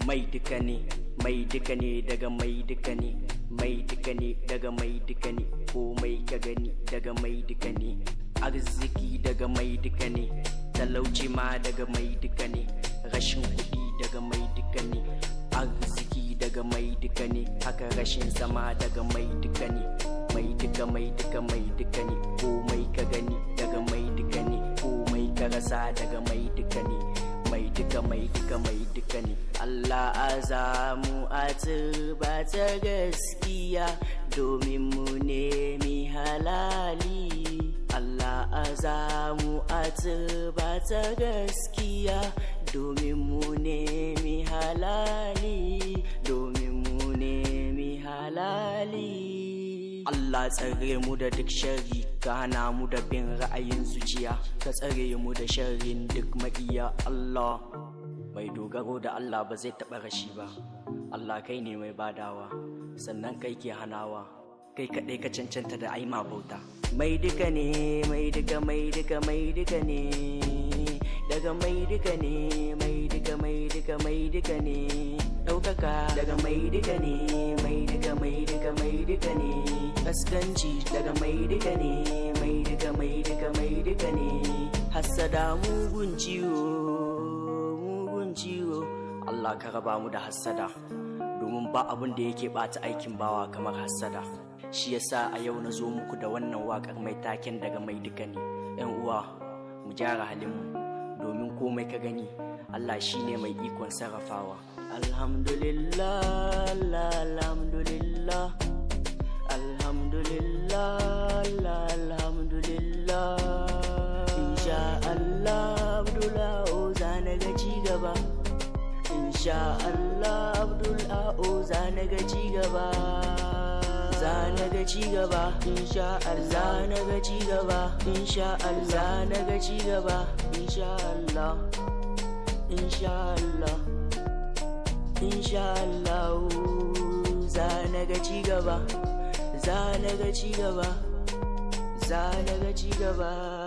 mai duka ne daga mai duka ne, mai duka ne daga mai duka ne, komai ka gani daga mai duka ne, arziki daga mai duka ne, talauci ma daga mai duka ne, rashin kuɗi daga mai duka ne, arziki daga mai duka ne, haka rashin zama daga mai duka ne, mai duka ne, komai ka gani daga mai duka ne, komai ka rasa daga mai duka ne, mai duka ne. Allah azamu a turba ta gaskiya domin mu nemi halali. Allah azamu a turba ta gaskiya domin mu nemi halali, domin mu nemi halali. Allah tsare mu da duk sharri, ka hana mu da bin ra'ayin zuciya, ka tsare mu da sharrin duk maƙiya. Allah mai dogaro da Allah ba zai taɓa rashi ba. Allah kai ne mai badawa, sannan kai ke hanawa, kai kaɗai ka cancanta da aima bauta. Mai duka ne, mai duka ne, daga mai duka ne, mai duka ne, ɗaukaka daga mai duka ne, mai duka ne, kaskanci daga mai duka ne, mai duka ne, hassada mugun ciwo, Allah ka raba mu da hassada, domin ba abin da yake bata aikin bawa kamar hassada. Shi yasa a yau na zo muku da wannan waƙar mai taken daga mai duka ne. 'Yan uwa mu gyara halinmu, domin komai ka gani Allah shine mai ikon sarrafawa. Alhamdulillah, alhamdulillah, alhamdulillah, alhamdulillah. Insha Allah Abdullahi zana ga ci gaba, insha Allah Abdullahi zana ga ci gaba, zana ga ci gaba, insha Allah zana ga ci gaba, insha Allah zana ga ci gaba, insha Allah, insha Allah, insha Allah zana ga ci gaba, zana ga ci gaba, zana ga ci gaba.